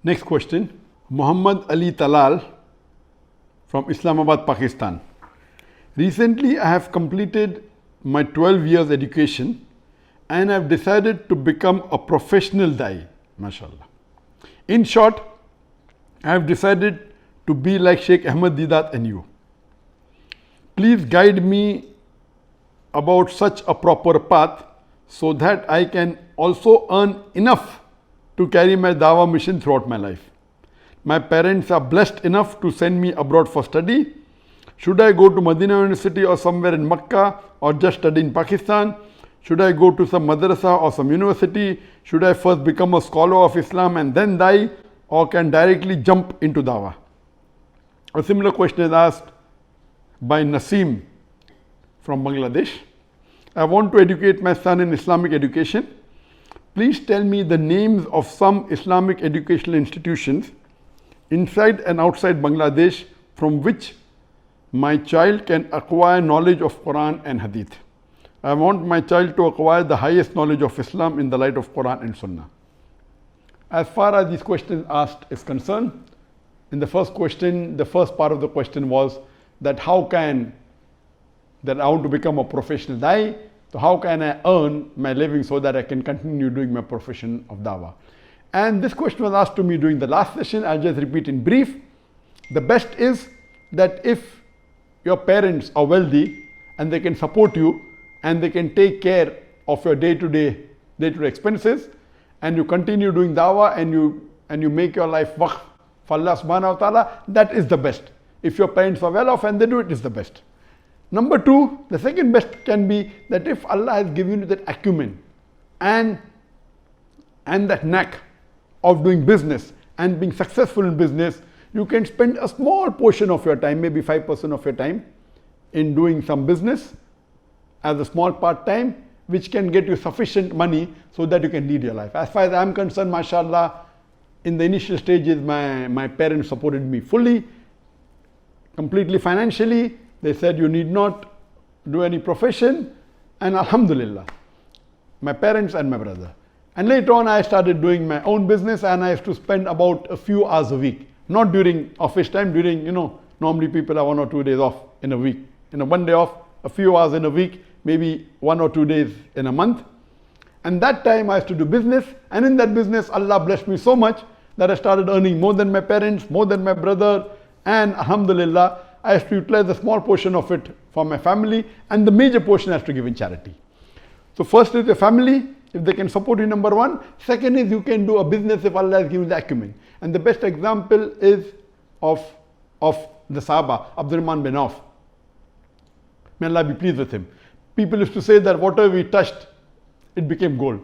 Next question. Muhammad Ali Talal from Islamabad, Pakistan. Recently, I have completed my 12 years education and I have decided to become a professional Da'i. MashaAllah. In short, I have decided to be like Sheikh Ahmed Deedat and you. Please guide me about such a proper path so that I can also earn enough to carry my Dawah mission throughout my life. My parents are blessed enough to send me abroad for study. Should I go to Medina University or somewhere in Makkah or just study in Pakistan? Should I go to some madrasa or some university? Should I first become a scholar of Islam and then Da'i, or can directly jump into Dawah? A similar question is asked by Naseem from Bangladesh. I want to educate my son in Islamic education. Please tell me the names of some Islamic educational institutions inside and outside Bangladesh from which my child can acquire knowledge of Quran and Hadith. I want my child to acquire the highest knowledge of Islam in the light of Quran and Sunnah. As far as these questions asked is concerned, in the first question, the first part of the question was that I want to become a professional Da'i, so how can I earn my living so that I can continue doing my profession of Dawah? And this question was asked to me during the last session. I'll just repeat in brief. The best is that if your parents are wealthy and they can support you and they can take care of your day-to-day expenses, and you continue doing Dawah and you make your life waqf for Allah subhanahu wa ta'ala, that is the best. If your parents are well off and they do it, is the best. Number two, the second best can be that if Allah has given you that acumen and that knack of doing business and being successful in business, you can spend a small portion of your time, maybe 5% of your time, in doing some business as a small part-time, which can get you sufficient money so that you can lead your life. As far as I'm concerned, mashallah, in the initial stages, my parents supported me fully, completely financially. They said you need not do any profession, and alhamdulillah, my parents and my brother. And later on I started doing my own business, and I used to spend about a few hours a week, not during office time, during, normally people have 1 or 2 days off in a week. One day off, a few hours in a week, maybe 1 or 2 days in a month. And that time I used to do business, and in that business Allah blessed me so much that I started earning more than my parents, more than my brother, and alhamdulillah, I have to utilize a small portion of it for my family, and the major portion has to give in charity. So first is your family, if they can support you, number one. Second is you can do a business if Allah has given the acumen. And the best example is of the Sahaba, Abdurrahman bin Auf. May Allah be pleased with him. People used to say that whatever we touched, it became gold.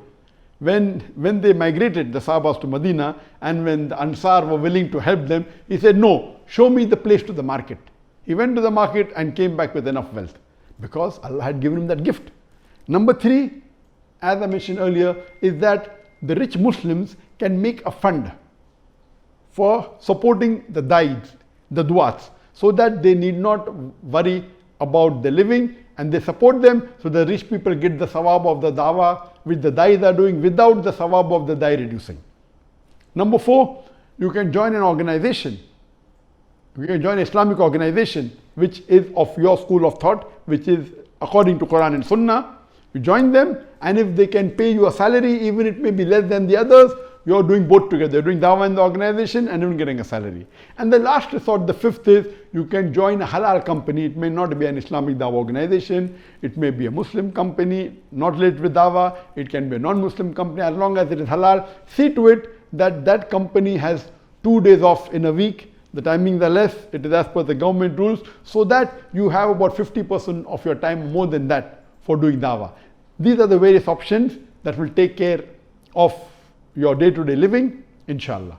When they migrated, the Sahabas, to Medina, and when the Ansar were willing to help them, he said, no, show me the place to the market. He went to the market and came back with enough wealth because Allah had given him that gift. Number three, as I mentioned earlier, is that the rich Muslims can make a fund for supporting the Da'is, the Du'ats, so that they need not worry about the living, and they support them, so the rich people get the sawab of the Dawah which the Da'is are doing without the sawab of the Da'i reducing. Number four, you can join an organization. You can join an Islamic organization which is of your school of thought, which is according to Quran and Sunnah. You join them, and if they can pay you a salary, even it may be less than the others, you're doing both together. You're doing Dawah in the organization and even getting a salary. And the last resort, the fifth, is you can join a halal company. It may not be an Islamic Dawah organization. It may be a Muslim company, not related with Dawah. It can be a non-Muslim company. As long as it is halal, see to it that that company has 2 days off in a week. The timings are less. It is as per the government rules, so that you have about 50% of your time, more than that, for doing Dawah. These are the various options that will take care of your day-to-day living, inshallah.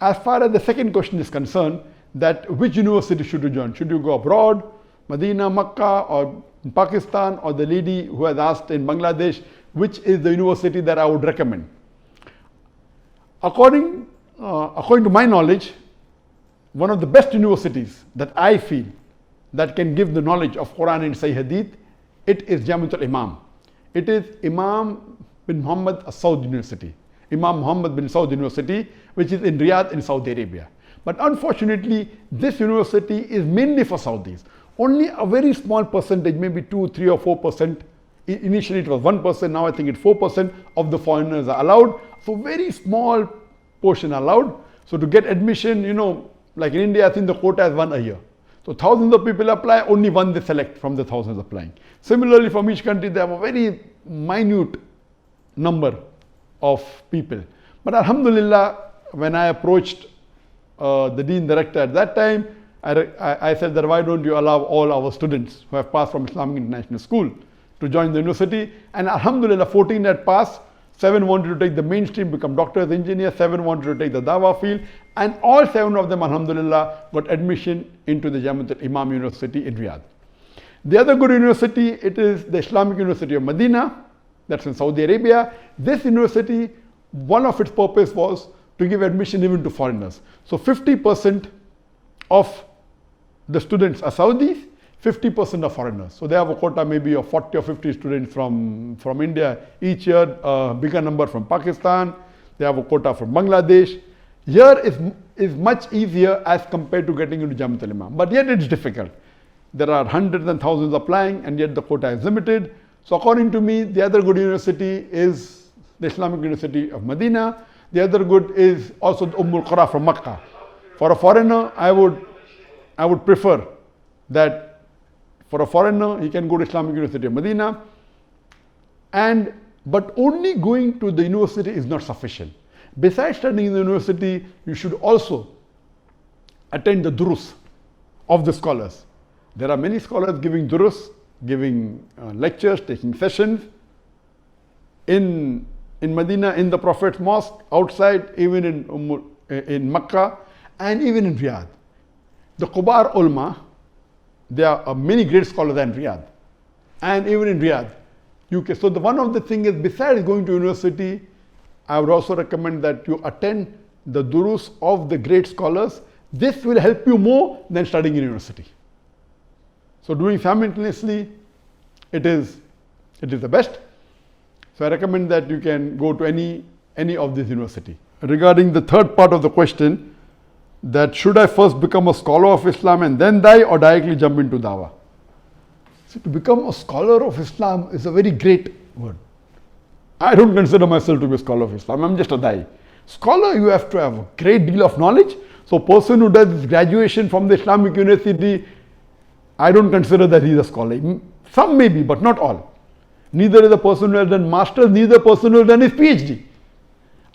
As far as the second question is concerned, that which university should you join? Should you go abroad, Medina, Makkah, or in Pakistan, or the lady who has asked in Bangladesh, which is the university that I would recommend? According to my knowledge, one of the best universities that I feel that can give the knowledge of Quran and Sahih Hadith, it is Jamiatul Imam. It is Imam bin Muhammad Saud University. Imam Mohammed bin Saud University, which is in Riyadh in Saudi Arabia. But unfortunately, this university is mainly for Saudis. Only a very small percentage, maybe 2, 3 or 4%. Initially it was 1%, now I think it's 4% of the foreigners are allowed. So very small portion allowed. So to get admission, like in India, I think the quota is 1 a year. So thousands of people apply, only 1 they select from the thousands applying. Similarly, from each country, they have a very minute number of people. But Alhamdulillah, when I approached the Dean Director at that time, I said that why don't you allow all our students who have passed from Islamic International School to join the university. And Alhamdulillah, 14 had passed, 7 wanted to take the mainstream, become doctors, engineers, 7 wanted to take the Dawah field, and all 7 of them, Alhamdulillah, got admission into the Jamiat al-Imam University in Riyadh. The other good university, it is the Islamic University of Medina, that's in Saudi Arabia. This university, one of its purpose was to give admission even to foreigners. So 50% of the students are Saudis, 50% are foreigners. So they have a quota maybe of 40 or 50 students from India each year, a bigger number from Pakistan. They have a quota from Bangladesh. Here is much easier as compared to getting into Jamiat al-Imam. But yet it's difficult. There are hundreds and thousands applying, and yet the quota is limited. So according to me, the other good university is the Islamic University of Medina. The other good is also the al-Qura from Makkah. For a foreigner, I would prefer that for a foreigner, he can go to Islamic University of Medina. But only going to the university is not sufficient. Besides studying in the university, you should also attend the durus of the scholars. There are many scholars giving durus, giving lectures, taking sessions in Medina, in the Prophet's mosque, outside, even in Makkah, and even in Riyadh. The Kubar ulama, there are many great scholars in Riyadh, and even in Riyadh, UK. So one of the things is, besides going to university, I would also recommend that you attend the durus of the great scholars. This will help you more than studying in university. So doing simultaneously, it is the best. So I recommend that you can go to any of these universities. Regarding the third part of the question, that should I first become a scholar of Islam and then die, or directly jump into Dawah? See, to become a scholar of Islam is a very great word. I don't consider myself to be a scholar of Islam. I'm just a Da'i. Scholar, you have to have a great deal of knowledge. So a person who does graduation from the Islamic University, I don't consider that he's a scholar. Some may be, but not all. Neither is a person who has done masters, neither a person who has done his PhD.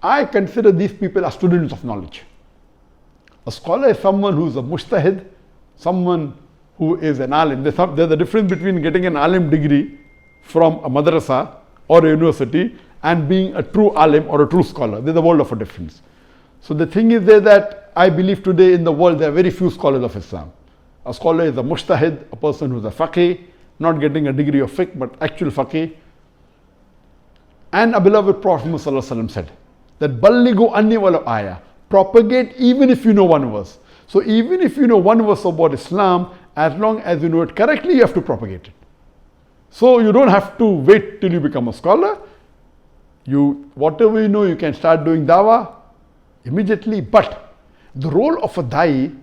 I consider these people as students of knowledge. A scholar is someone who is a mujtahid, someone who is an alim. There's a difference between getting an alim degree from a madrasa or a university and being a true alim or a true scholar. There's a world of a difference. So the thing is there that I believe today in the world there are very few scholars of Islam. A scholar is a mujtahid, a person who is a faqih, not getting a degree of fiqh, but actual faqih. And a beloved Prophet ﷺ said that ballighu anni walau ayah, propagate even if you know one verse. So even if you know one verse about Islam, as long as you know it correctly, you have to propagate it. So you don't have to wait till you become a scholar. Whatever you know, you can start doing dawah immediately. But the role of a da'i,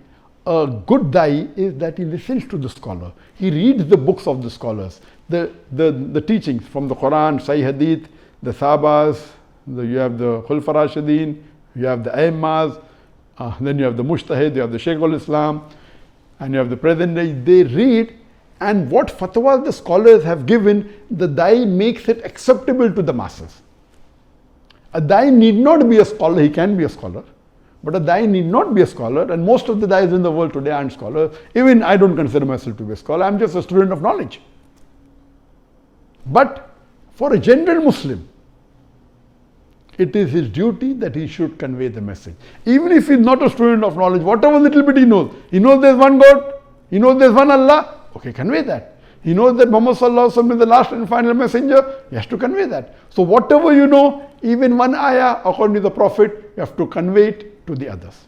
a good da'i, is that he listens to the scholar. He reads the books of the scholars, the teachings from the Quran, Sahih Hadith, the Sahabas, you have the Khulfa Rashidin, you have the Aimmas, then you have the Mujtahid, you have the Shaykh al-Islam, and you have the present day. They read, and what fatwas the scholars have given, the da'i makes it acceptable to the masses. A da'i need not be a scholar, he can be a scholar, but a da'i need not be a scholar, and most of the da'is in the world today aren't scholars. Even I don't consider myself to be a scholar, I'm just a student of knowledge. But for a general Muslim, it is his duty that he should convey the message. Even if he's not a student of knowledge, whatever little bit he knows there's one God, he knows there's one Allah, okay, convey that. He knows that Muhammad Sallallahu Alaihi Wasallam is the last and final messenger, he has to convey that. So whatever you know, even one ayah, according to the Prophet, you have to convey it to the others.